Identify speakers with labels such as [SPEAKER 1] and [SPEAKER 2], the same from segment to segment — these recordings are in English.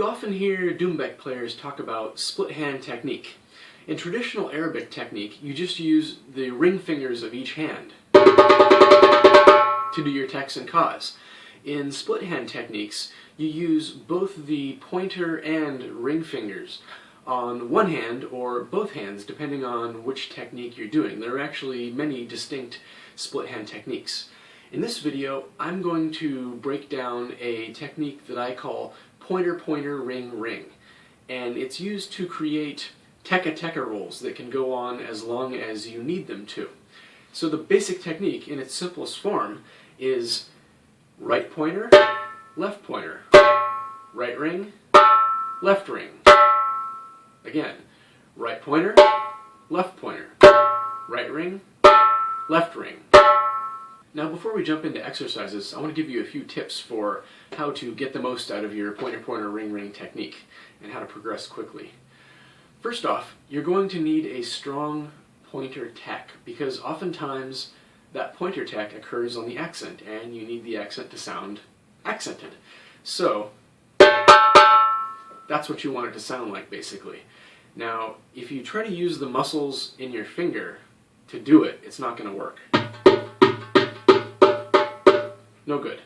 [SPEAKER 1] You often hear doumbek players talk about split hand technique. In traditional Arabic technique, you just use the ring fingers of each hand to do your teks and kas. In split hand techniques, you use both the pointer and ring fingers on one hand or both hands, depending on which technique you're doing. There are actually many distinct split hand techniques. In this video, I'm going to break down a technique that I call pointer-pointer-ring-ring, and it's used to create teka-teka rolls that can go on as long as you need them to. So the basic technique, in its simplest form, is right pointer, left pointer, right ring, left ring. Again, right pointer, left pointer, right ring, left ring. Now before we jump into exercises, I want to give you a few tips for how to get the most out of your pointer-pointer-ring-ring technique and how to progress quickly. First off, you're going to need a strong pointer tek, because oftentimes that pointer tek occurs on the accent and you need the accent to sound accented. So that's what you want it to sound like, basically. Now, if you try to use the muscles in your finger to do it, it's not going to work. No good.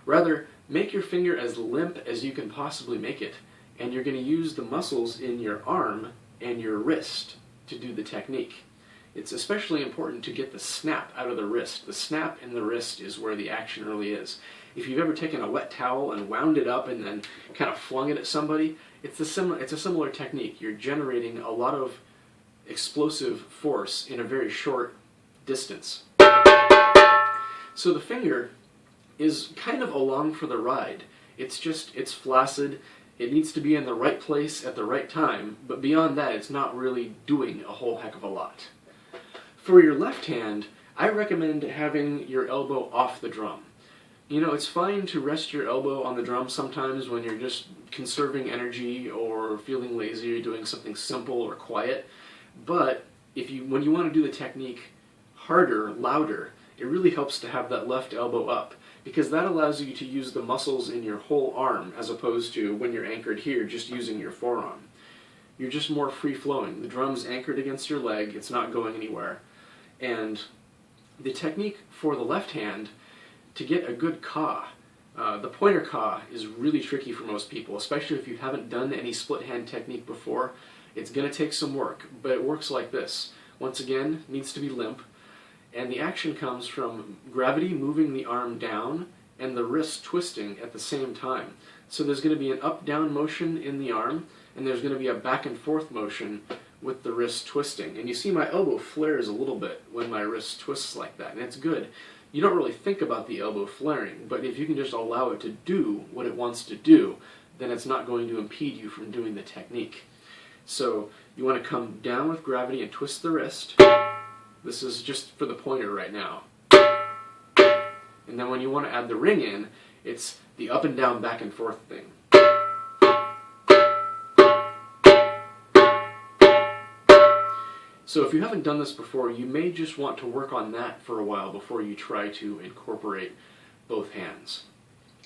[SPEAKER 1] Rather, make your finger as limp as you can possibly make it, and you're going to use the muscles in your arm and your wrist to do the technique. It's especially important to get the snap out of the wrist. The snap in the wrist is where the action really is. If you've ever taken a wet towel and wound it up and then kind of flung it at somebody, it's a similar technique. You're generating a lot of explosive force in a very short distance. So the finger is kind of along for the ride. It's flaccid, it needs to be in the right place at the right time, but beyond that it's not really doing a whole heck of a lot. For your left hand, I recommend having your elbow off the drum. You know, it's fine to rest your elbow on the drum sometimes when you're just conserving energy or feeling lazy or doing something simple or quiet, but when you want to do the technique harder, louder, it really helps to have that left elbow up, because that allows you to use the muscles in your whole arm as opposed to when you're anchored here just using your forearm. You're just more free-flowing. The drum's anchored against your leg, it's not going anywhere. And the technique for the left hand, to get a good ka, the pointer ka is really tricky for most people, especially if you haven't done any split hand technique before. It's going to take some work, but it works like this. Once again, it needs to be limp. And the action comes from gravity moving the arm down and the wrist twisting at the same time. So there's going to be an up-down motion in the arm, and there's going to be a back-and-forth motion with the wrist twisting. And you see my elbow flares a little bit when my wrist twists like that, and it's good. You don't really think about the elbow flaring, but if you can just allow it to do what it wants to do, then it's not going to impede you from doing the technique. So you want to come down with gravity and twist the wrist. This is just for the pointer right now. And then when you want to add the ring in, it's the up and down, back and forth thing. So if you haven't done this before, you may just want to work on that for a while before you try to incorporate both hands.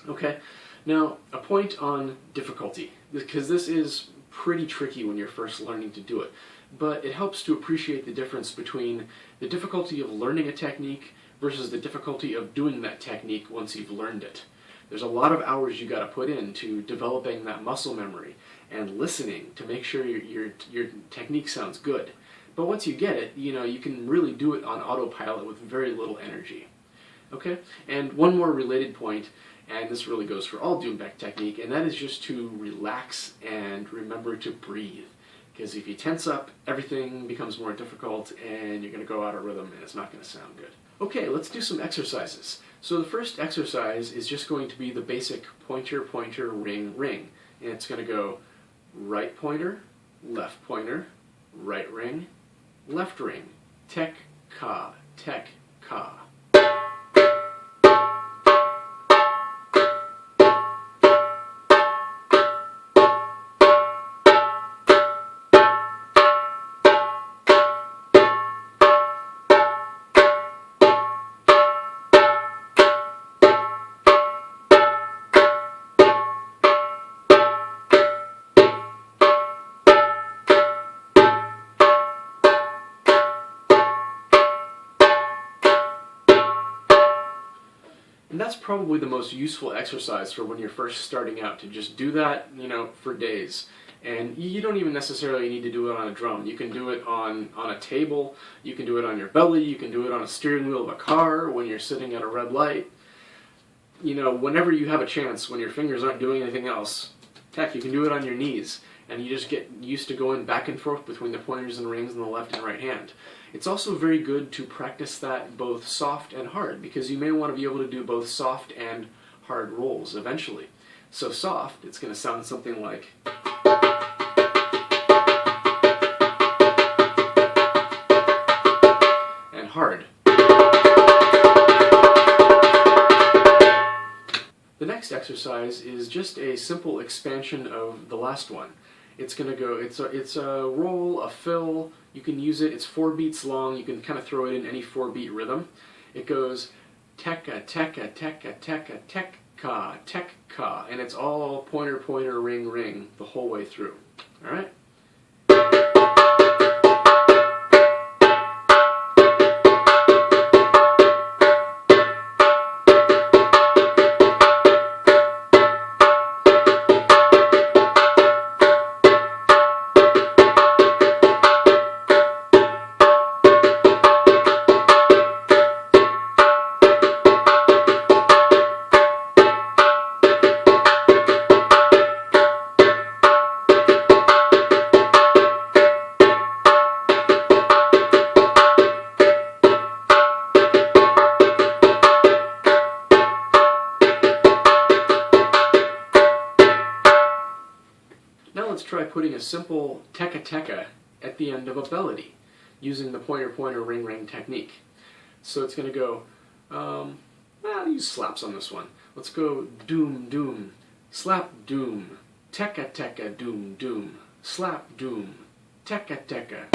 [SPEAKER 1] Okay, now a point on difficulty, because this is pretty tricky when you're first learning to do it. But it helps to appreciate the difference between the difficulty of learning a technique versus the difficulty of doing that technique once you've learned it. There's a lot of hours you got to put into developing that muscle memory and listening to make sure your technique sounds good. But once you get it, you know, you can really do it on autopilot with very little energy. Okay? And one more related point, and this really goes for all doumbek technique, and that is just to relax and remember to breathe. Because if you tense up, everything becomes more difficult and you're going to go out of rhythm and it's not going to sound good. Okay, let's do some exercises. So the first exercise is just going to be the basic pointer-pointer-ring-ring. And it's going to go right pointer, right ring, left ring, tek-ka, tek-ka. And that's probably the most useful exercise for when you're first starting out, to just do that, for days. And you don't even necessarily need to do it on a drum. You can do it on a table, you can do it on your belly, you can do it on a steering wheel of a car when you're sitting at a red light. Whenever you have a chance, when your fingers aren't doing anything else, heck, you can do it on your knees. And you just get used to going back and forth between the pointers and rings in the left and right hand. It's also very good to practice that both soft and hard, because you may want to be able to do both soft and hard rolls eventually. So soft, it's going to sound something like... and hard. The next exercise is just a simple expansion of the last one. It's going to go, it's a roll, a fill, you can use it, it's 4 beats long, you can kind of throw it in any 4-beat rhythm. It goes tekka, tekka, tekka, tekka, tekka, tekka, and it's all pointer, pointer, ring, ring the whole way through. Alright? Now let's try putting a simple tekka tekka at the end of a melody using the pointer pointer ring ring technique. So it's going to go, I'll use slaps on this one. Let's go doom doom, slap doom, tekka tekka doom doom, slap doom, tekka tekka.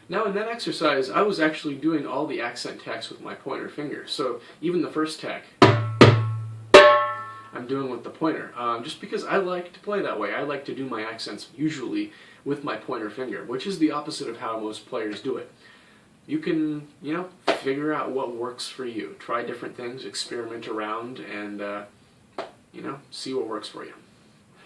[SPEAKER 1] Now in that exercise, I was actually doing all the accent tacks with my pointer finger. So even the first tack, I'm doing with the pointer. Just because I like to play that way. I like to do my accents usually with my pointer finger, which is the opposite of how most players do it. You can, figure out what works for you. Try different things, experiment around, and, see what works for you.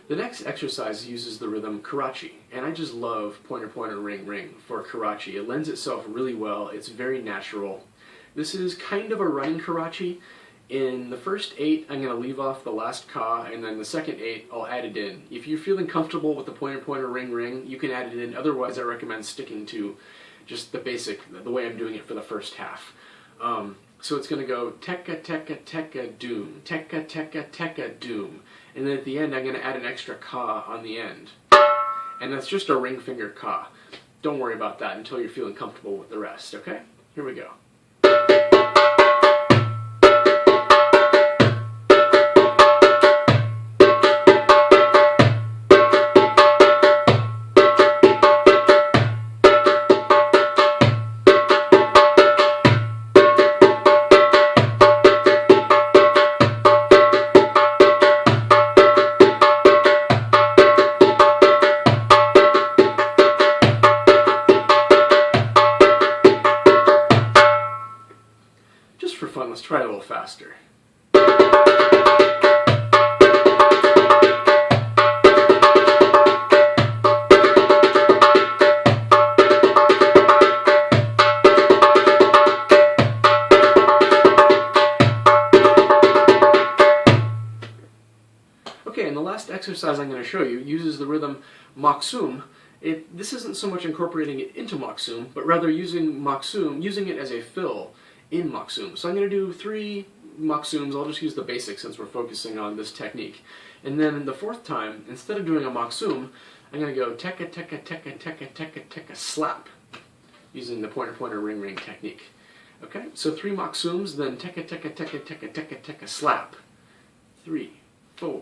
[SPEAKER 1] The next exercise uses the rhythm karachi, and I just love pointer pointer ring ring for karachi. It lends itself really well, it's very natural. This is kind of a running karachi. In the first 8 I'm going to leave off the last ka, and then the second 8 I'll add it in. If you're feeling comfortable with the pointer pointer ring ring, you can add it in, otherwise I recommend sticking to just the basic, the way I'm doing it for the first half. So it's going to go tekka tekka tekka doom, tekka tekka tekka doom. And then at the end I'm going to add an extra ka on the end. And that's just a ring finger ka. Don't worry about that until you're feeling comfortable with the rest, okay? Here we go. For fun, let's try it a little faster. Okay, and the last exercise I'm going to show you uses the rhythm maksum. This isn't so much incorporating it into maksum, but rather using it as a fill in maksum. So I'm going to do 3 maksums. I'll just use the basics since we're focusing on this technique. And then the 4th time, instead of doing a maksum, I'm going to go tekka, tekka, tekka, tekka, tekka, tekka, slap, using the pointer, pointer, ring, ring technique. Okay, so 3 maksums, then tekka, tekka, tekka, tekka, tekka, tekka, slap. 3, 4.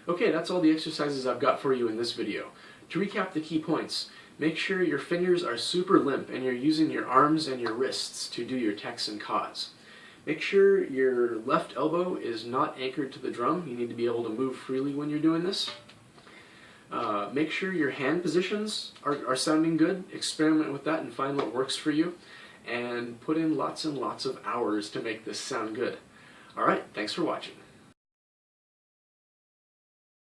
[SPEAKER 1] Okay, that's all the exercises I've got for you in this video. To recap the key points, make sure your fingers are super limp and you're using your arms and your wrists to do your tekks and kas. Make sure your left elbow is not anchored to the drum. You need to be able to move freely when you're doing this. Make sure your hand positions are sounding good. Experiment with that and find what works for you. And put in lots and lots of hours to make this sound good. Alright, thanks for watching.